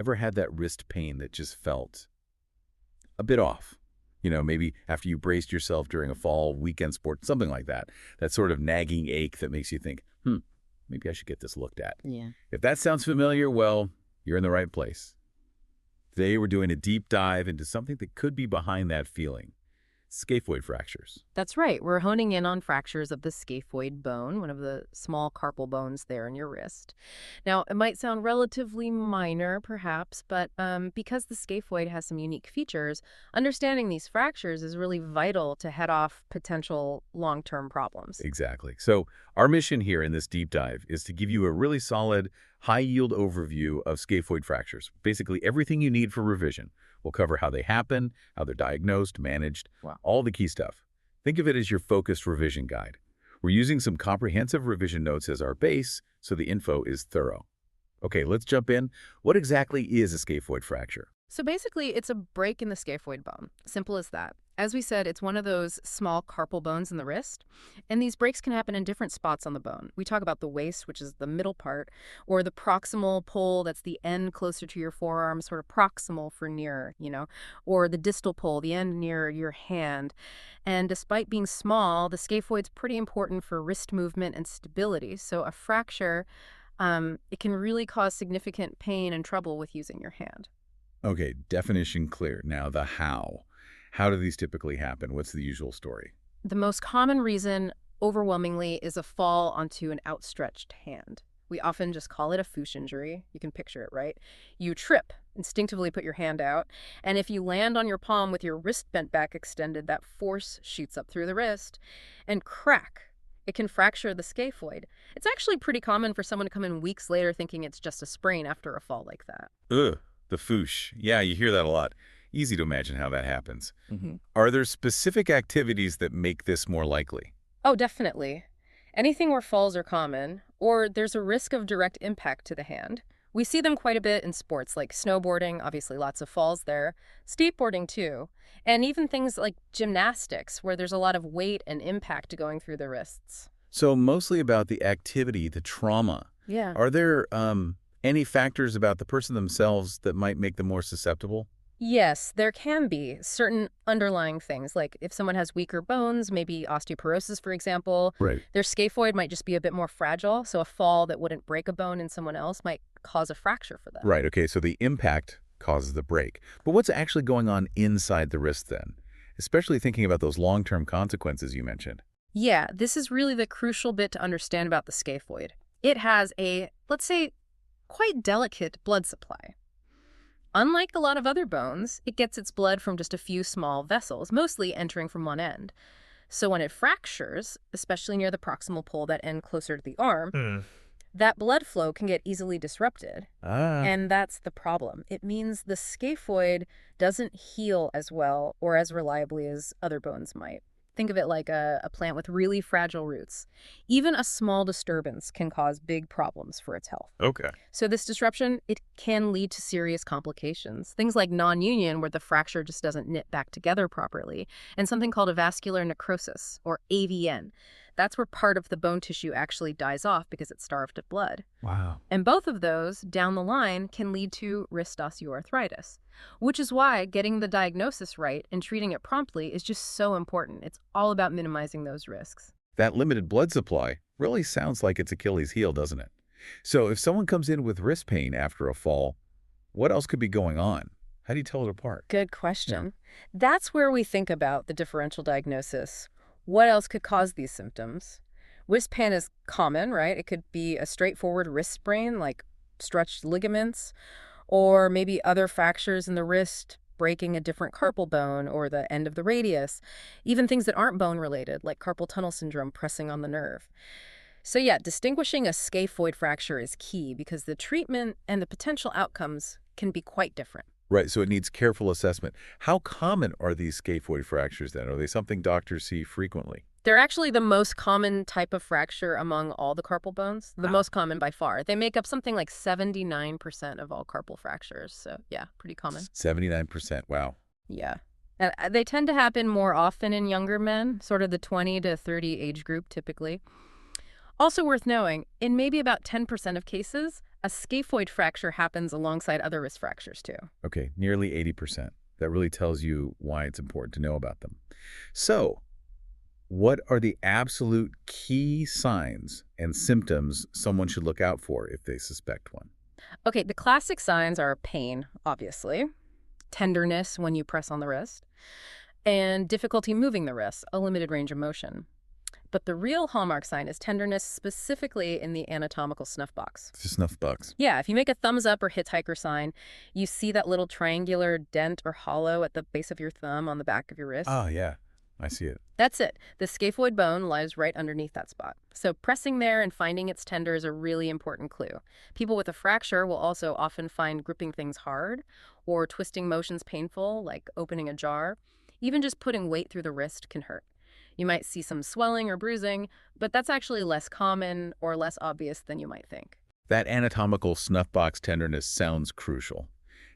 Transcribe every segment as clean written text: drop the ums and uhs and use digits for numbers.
Ever had that wrist pain that just felt a bit off? Maybe after you braced yourself during a fall weekend sport, something like that. That sort of nagging ache that makes you think, maybe I should get this looked at. Yeah. If that sounds familiar, well, you're in the right place. Today, we're doing a deep dive into something that could be behind that feeling. Scaphoid fractures. That's right. We're honing in on fractures of the scaphoid bone, one of the small carpal bones there in your wrist. Now, it might sound relatively minor, perhaps, but because the scaphoid has some unique features, understanding these fractures is really vital to head off potential long-term problems. Exactly. So our mission here in this deep dive is to give you a really solid, high-yield overview of scaphoid fractures, basically everything you need for revision. We'll cover how they happen, how they're diagnosed, managed, all the key stuff. Think of it as your focused revision guide. We're using some comprehensive revision notes as our base, so the info is thorough. Okay, let's jump in. What exactly is a scaphoid fracture? So basically, it's a break in the scaphoid bone. Simple as that. As we said, it's one of those small carpal bones in the wrist, and these breaks can happen in different spots on the bone. We talk about the waist, which is the middle part, or the proximal pole, that's the end closer to your forearm, sort of proximal for near, or the distal pole, the end near your hand. And despite being small, the scaphoid's pretty important for wrist movement and stability. So a fracture, it can really cause significant pain and trouble with using your hand. Okay, definition clear. Now the how. How do these typically happen? What's the usual story? The most common reason, overwhelmingly, is a fall onto an outstretched hand. We often just call it a FOOSH injury. You can picture it, right? You trip, instinctively put your hand out, and if you land on your palm with your wrist bent back extended, that force shoots up through the wrist and crack. It can fracture the scaphoid. It's actually pretty common for someone to come in weeks later thinking it's just a sprain after a fall like that. Ugh, the FOOSH. Yeah, you hear that a lot. Easy to imagine how that happens. Mm-hmm. Are there specific activities that make this more likely? Oh, definitely. Anything where falls are common, or there's a risk of direct impact to the hand. We see them quite a bit in sports like snowboarding, obviously lots of falls there, skateboarding too, and even things like gymnastics where there's a lot of weight and impact going through the wrists. So mostly about the activity, the trauma. Yeah. Are there any factors about the person themselves that might make them more susceptible? Yes, there can be certain underlying things, like if someone has weaker bones, maybe osteoporosis, for example, Right. their scaphoid might just be a bit more fragile, so a fall that wouldn't break a bone in someone else might cause a fracture for them. Right, okay, so the impact causes the break. But what's actually going on inside the wrist then? Especially thinking about those long-term consequences you mentioned. Yeah, this is really the crucial bit to understand about the scaphoid. It has a, let's say, quite delicate blood supply. Unlike a lot of other bones, it gets its blood from just a few small vessels, mostly entering from one end. So when it fractures, especially near the proximal pole, that end closer to the arm, that blood flow can get easily disrupted. And that's the problem. It means the scaphoid doesn't heal as well or as reliably as other bones might. Think of it like a plant with really fragile roots. Even a small disturbance can cause big problems for its health. Okay. So this disruption, it can lead to serious complications. Things like non-union, where the fracture just doesn't knit back together properly, and something called a vascular necrosis, or AVN. That's where part of the bone tissue actually dies off because it's starved of blood. Wow. And both of those, down the line, can lead to wrist osteoarthritis, which is why getting the diagnosis right and treating it promptly is just so important. It's all about minimizing those risks. That limited blood supply really sounds like it's Achilles' heel, doesn't it? So if someone comes in with wrist pain after a fall, what else could be going on? How do you tell it apart? Good question. That's where we think about the differential diagnosis. What else could cause these symptoms? Wrist pain is common, right? It could be a straightforward wrist sprain, like stretched ligaments, or maybe other fractures in the wrist, breaking a different carpal bone or the end of the radius, even things that aren't bone-related, like carpal tunnel syndrome pressing on the nerve. So yeah, distinguishing a scaphoid fracture is key because the treatment and the potential outcomes can be quite different. Right, so it needs careful assessment. How common are these scaphoid fractures then? Are they something doctors see frequently? They're actually the most common type of fracture among all the carpal bones, the most common by far. They make up something like 79% of all carpal fractures. So yeah, pretty common. 79%, wow. Yeah. And they tend to happen more often in younger men, sort of the 20 to 30 age group typically. Also worth knowing, in maybe about 10% of cases, A scaphoid fracture happens alongside other wrist fractures too. Okay, nearly 80%. That really tells you why it's important to know about them. So, what are the absolute key signs and symptoms someone should look out for if they suspect one? Okay, the classic signs are pain, obviously, tenderness when you press on the wrist, and difficulty moving the wrist, a limited range of motion. But the real hallmark sign is tenderness specifically in the anatomical snuff box. It's a snuff box. Yeah, if you make a thumbs up or hitchhiker sign, you see that little triangular dent or hollow at the base of your thumb on the back of your wrist. Oh, yeah. I see it. That's it. The scaphoid bone lies right underneath that spot. So pressing there and finding it's tender is a really important clue. People with a fracture will also often find gripping things hard or twisting motions painful, like opening a jar. Even just putting weight through the wrist can hurt. You might see some swelling or bruising, but that's actually less common or less obvious than you might think. That anatomical snuff box tenderness sounds crucial.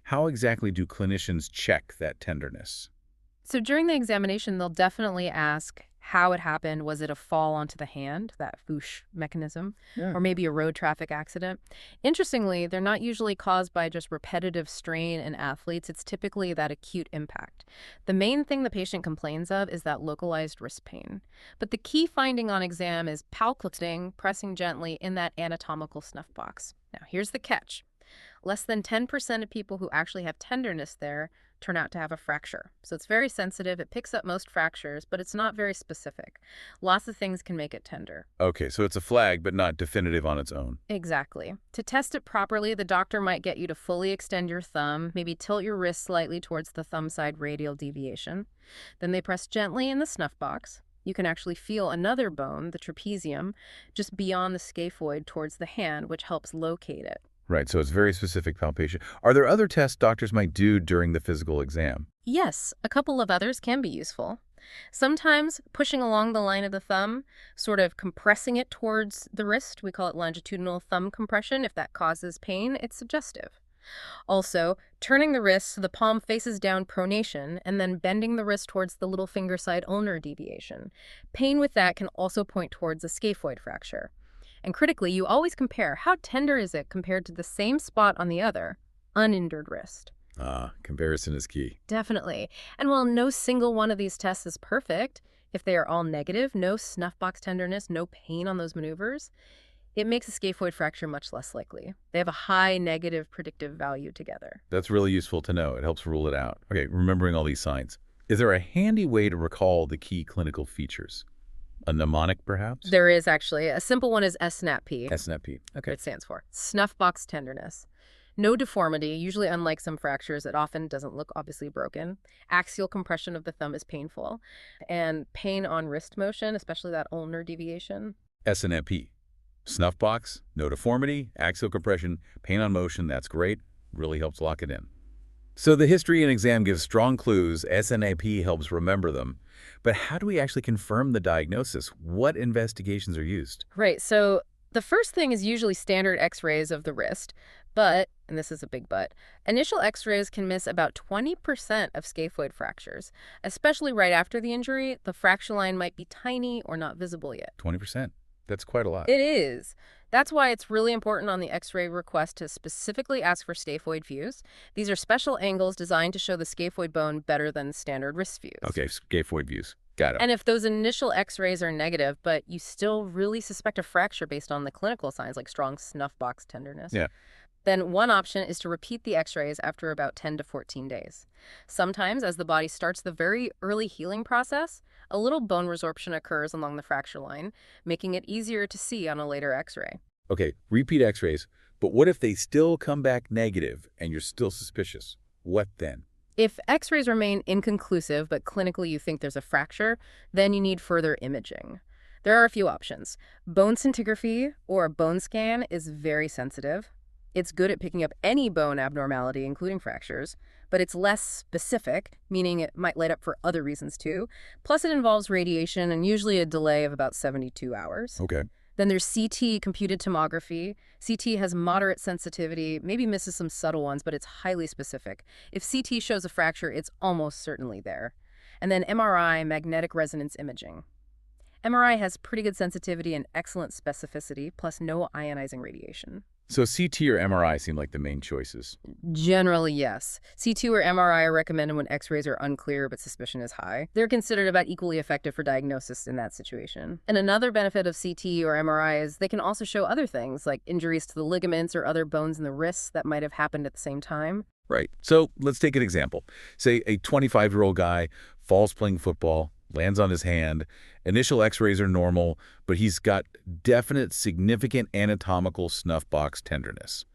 How exactly do clinicians check that tenderness? So during the examination, they'll definitely ask how it happened. Was it a fall onto the hand, that FOOSH mechanism, Yeah. or maybe a road traffic accident? Interestingly, they're not usually caused by just repetitive strain in athletes. It's typically that acute impact. The main thing the patient complains of is that localized wrist pain. But the key finding on exam is palpating, pressing gently in that anatomical snuff box. Now, here's the catch. Less than 10% of people who actually have tenderness there turn out to have a fracture. So it's very sensitive. It picks up most fractures, but it's not very specific. Lots of things can make it tender. Okay, so it's a flag, but not definitive on its own. Exactly. To test it properly, the doctor might get you to fully extend your thumb, maybe tilt your wrist slightly towards the thumb side radial deviation. Then they press gently in the snuff box. You can actually feel another bone, the trapezium, just beyond the scaphoid towards the hand, which helps locate it. Right, so it's very specific palpation. Are there other tests doctors might do during the physical exam? Yes, a couple of others can be useful. Sometimes pushing along the line of the thumb, sort of compressing it towards the wrist, we call it longitudinal thumb compression. If that causes pain, it's suggestive. Also, turning the wrist so the palm faces down pronation and then bending the wrist towards the little finger side ulnar deviation. Pain with that can also point towards a scaphoid fracture. And critically, you always compare how tender is it compared to the same spot on the other, uninjured wrist. Comparison is key. Definitely. And while no single one of these tests is perfect, if they are all negative, no snuff box tenderness, no pain on those maneuvers, it makes a scaphoid fracture much less likely. They have a high negative predictive value together. That's really useful to know. It helps rule it out. Okay, remembering all these signs. Is there a handy way to recall the key clinical features? A mnemonic, perhaps? There is actually. A simple one is SNAP-P. SNP. Okay. It stands for snuff box tenderness. No deformity, usually unlike some fractures, it often doesn't look obviously broken. Axial compression of the thumb is painful. And pain on wrist motion, especially that ulnar deviation. SNP. Snuff box, no deformity, axial compression, pain on motion, that's great. Really helps lock it in. So the history and exam gives strong clues. SNAP helps remember them. But how do we actually confirm the diagnosis? What investigations are used? Right, so the first thing is usually standard x-rays of the wrist, but, and this is a big but, initial x-rays can miss about 20% of scaphoid fractures. Especially right after the injury, the fracture line might be tiny or not visible yet. 20%. That's quite a lot. It is. That's why it's really important on the x-ray request to specifically ask for scaphoid views. These are special angles designed to show the scaphoid bone better than standard wrist views. Okay, scaphoid views. Got it. And if those initial x-rays are negative, but you still really suspect a fracture based on the clinical signs like strong snuff box tenderness, Yeah. then one option is to repeat the x-rays after about 10 to 14 days. Sometimes, as the body starts the very early healing process, a little bone resorption occurs along the fracture line, making it easier to see on a later x-ray. Okay, repeat x-rays. But what if they still come back negative and you're still suspicious? What then? If x-rays remain inconclusive, but clinically you think there's a fracture, then you need further imaging. There are a few options. Bone scintigraphy or a bone scan is very sensitive. It's good at picking up any bone abnormality, including fractures, but it's less specific, meaning it might light up for other reasons too. Plus, it involves radiation and usually a delay of about 72 hours. Okay. Then there's CT, computed tomography. CT has moderate sensitivity, maybe misses some subtle ones, but it's highly specific. If CT shows a fracture, it's almost certainly there. And then MRI, magnetic resonance imaging. MRI has pretty good sensitivity and excellent specificity, plus no ionizing radiation. So CT or MRI seem like the main choices. Generally, yes. CT or MRI are recommended when x-rays are unclear but suspicion is high. They're considered about equally effective for diagnosis in that situation. And another benefit of CT or MRI is they can also show other things, like injuries to the ligaments or other bones in the wrists that might have happened at the same time. Right. So let's take an example. Say a 25-year-old guy falls playing football, lands on his hand. Initial x-rays are normal, but he's got definite significant anatomical snuff box tenderness.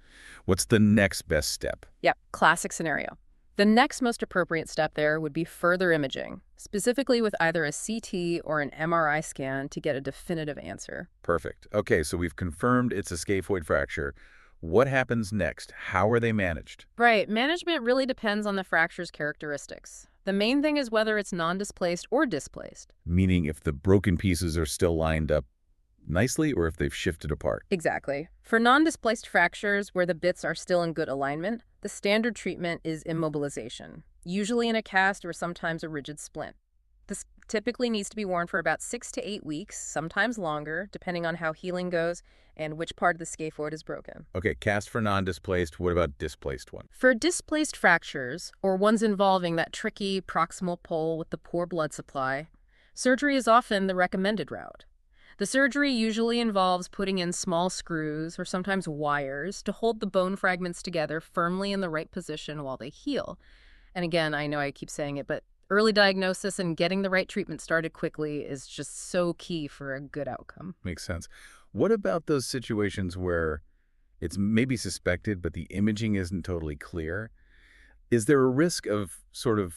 What's the next best step? Yep, classic scenario. The next most appropriate step there would be further imaging, specifically with either a CT or an MRI scan to get a definitive answer. Perfect. Okay, so we've confirmed it's a scaphoid fracture. What happens next? How are they managed? Right, management really depends on the fracture's characteristics. The main thing is whether it's non-displaced or displaced. Meaning if the broken pieces are still lined up nicely or if they've shifted apart. Exactly. For non-displaced fractures where the bits are still in good alignment, the standard treatment is immobilization, usually in a cast or sometimes a rigid splint. This typically needs to be worn for about 6 to 8 weeks, sometimes longer, depending on how healing goes and which part of the scaphoid is broken. Okay, cast for non-displaced. What about displaced one? For displaced fractures, or ones involving that tricky proximal pole with the poor blood supply, surgery is often the recommended route. The surgery usually involves putting in small screws or sometimes wires to hold the bone fragments together firmly in the right position while they heal. And again, I know I keep saying it, but early diagnosis and getting the right treatment started quickly is just so key for a good outcome. Makes sense. What about those situations where it's maybe suspected, but the imaging isn't totally clear? Is there a risk of sort of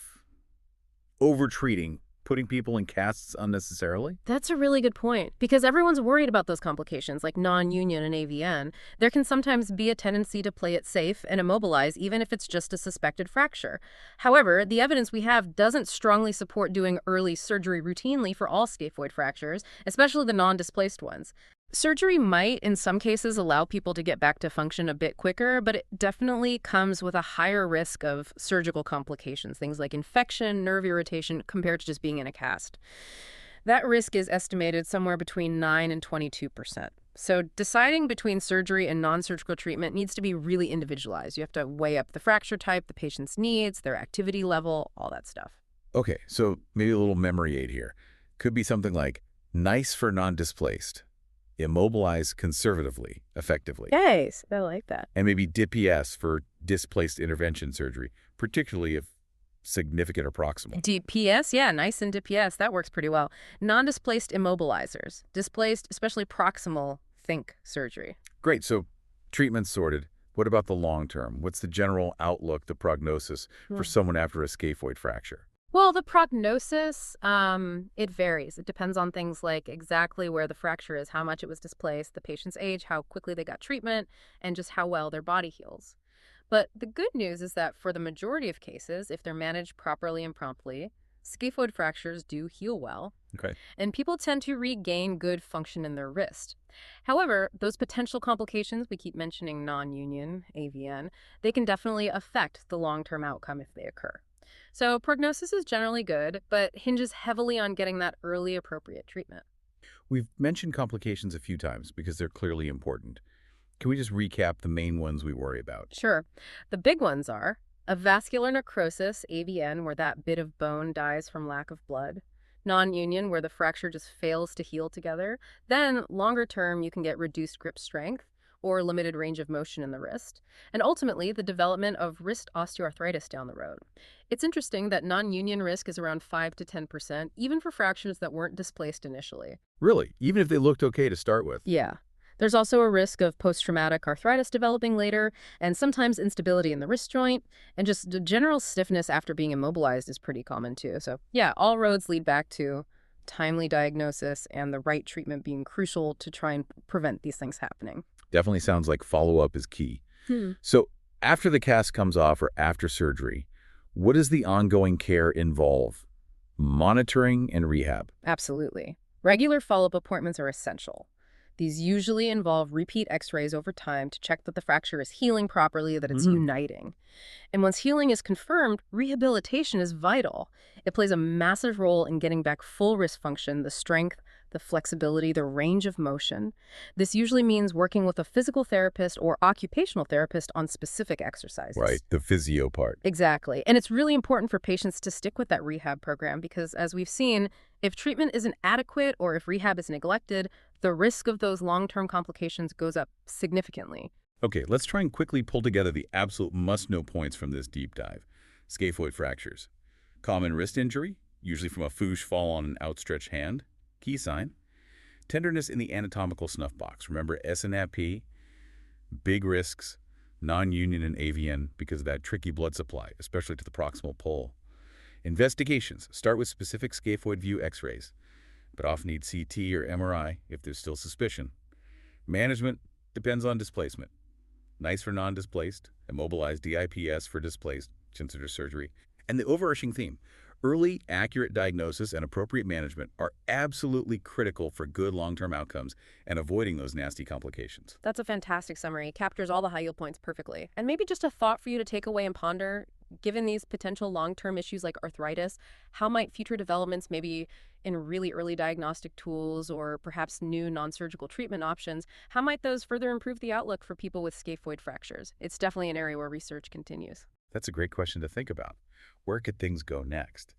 overtreating, putting people in casts unnecessarily? That's a really good point, because everyone's worried about those complications like non-union and AVN. There can sometimes be a tendency to play it safe and immobilize even if it's just a suspected fracture. However, the evidence we have doesn't strongly support doing early surgery routinely for all scaphoid fractures, especially the non-displaced ones. Surgery might, in some cases, allow people to get back to function a bit quicker, but it definitely comes with a higher risk of surgical complications, things like infection, nerve irritation, compared to just being in a cast. That risk is estimated somewhere between 9 and 22%. So deciding between surgery and non-surgical treatment needs to be really individualized. You have to weigh up the fracture type, the patient's needs, their activity level, all that stuff. Okay, so maybe a little memory aid here. Could be something like nice for non-displaced, immobilize conservatively, effectively. Yes, I like that. And maybe DPS for displaced intervention surgery, particularly if significant or proximal. DPS, yeah, nice and DPS. That works pretty well. Non-displaced immobilizers. Displaced, especially proximal, think surgery. Great, so treatment sorted. What about the long term? What's the general outlook, the prognosis for someone after a scaphoid fracture? Well, the prognosis, it varies. It depends on things like exactly where the fracture is, how much it was displaced, the patient's age, how quickly they got treatment, and just how well their body heals. But the good news is that for the majority of cases, if they're managed properly and promptly, scaphoid fractures do heal well, Okay. and people tend to regain good function in their wrist. However, those potential complications, we keep mentioning non-union, AVN, they can definitely affect the long-term outcome if they occur. So prognosis is generally good, but hinges heavily on getting that early appropriate treatment. We've mentioned complications a few times because they're clearly important. Can we just recap the main ones we worry about? Sure. The big ones are a vascular necrosis, AVN, where that bit of bone dies from lack of blood. Non-union, where the fracture just fails to heal together. Then, longer term, you can get reduced grip strength or limited range of motion in the wrist, and ultimately the development of wrist osteoarthritis down the road. It's interesting that non-union risk is around 5 to 10%, even for fractures that weren't displaced initially. Really? Even if they looked okay to start with? Yeah. There's also a risk of post-traumatic arthritis developing later, and sometimes instability in the wrist joint, and just general stiffness after being immobilized is pretty common too. So yeah, all roads lead back to timely diagnosis and the right treatment being crucial to try and prevent these things happening. Definitely sounds like follow-up is key. So after the cast comes off or after surgery, what does the ongoing care involve? Monitoring and rehab. Absolutely. Regular follow-up appointments are essential. These usually involve repeat x-rays over time to check that the fracture is healing properly, that it's uniting. And once healing is confirmed, rehabilitation is vital. It plays a massive role in getting back full wrist function, the strength, the flexibility, the range of motion. This usually means working with a physical therapist or occupational therapist on specific Right, exercises. the physio part. Exactly. And it's really important for patients to stick with that rehab program because, as we've seen, if treatment isn't adequate or if rehab is neglected, the risk of those long-term complications goes up significantly. Okay, let's try and quickly pull together the absolute must-know points from this deep dive. Scaphoid fractures. Common wrist injury, usually from a FOOSH fall on an outstretched hand. Key sign. Tenderness in the anatomical snuff box. Remember SNAP, big risks, non-union and avian because of that tricky blood supply, especially to the proximal pole. Investigations start with specific scaphoid view x-rays, but often need CT or MRI if there's still suspicion. Management depends on displacement. NICE for non-displaced, immobilized DIPS for displaced, consider surgery. And the overarching theme, early, accurate diagnosis and appropriate management are absolutely critical for good long-term outcomes and avoiding those nasty complications. That's a fantastic summary. It captures all the high yield points perfectly. And maybe just a thought for you to take away and ponder, given these potential long-term issues like arthritis, how might future developments maybe in really early diagnostic tools or perhaps new non-surgical treatment options, how might those further improve the outlook for people with scaphoid fractures? It's definitely an area where research continues. That's a great question to think about. Where could things go next?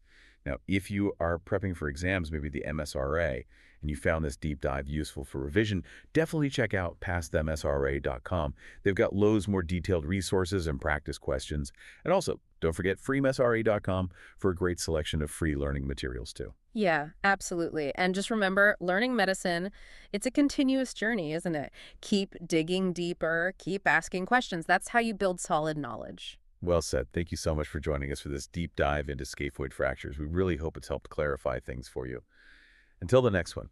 Now, if you are prepping for exams, maybe the MSRA, and you found this deep dive useful for revision, definitely check out pastthemsra.com. They've got loads more detailed resources and practice questions. And also, don't forget freemsra.com for a great selection of free learning materials too. Yeah, absolutely. And just remember, learning medicine, it's a continuous journey, isn't it? Keep digging deeper, keep asking questions. That's how you build solid knowledge. Well said. Thank you so much for joining us for this deep dive into scaphoid fractures. We really hope it's helped clarify things for you. Until the next one.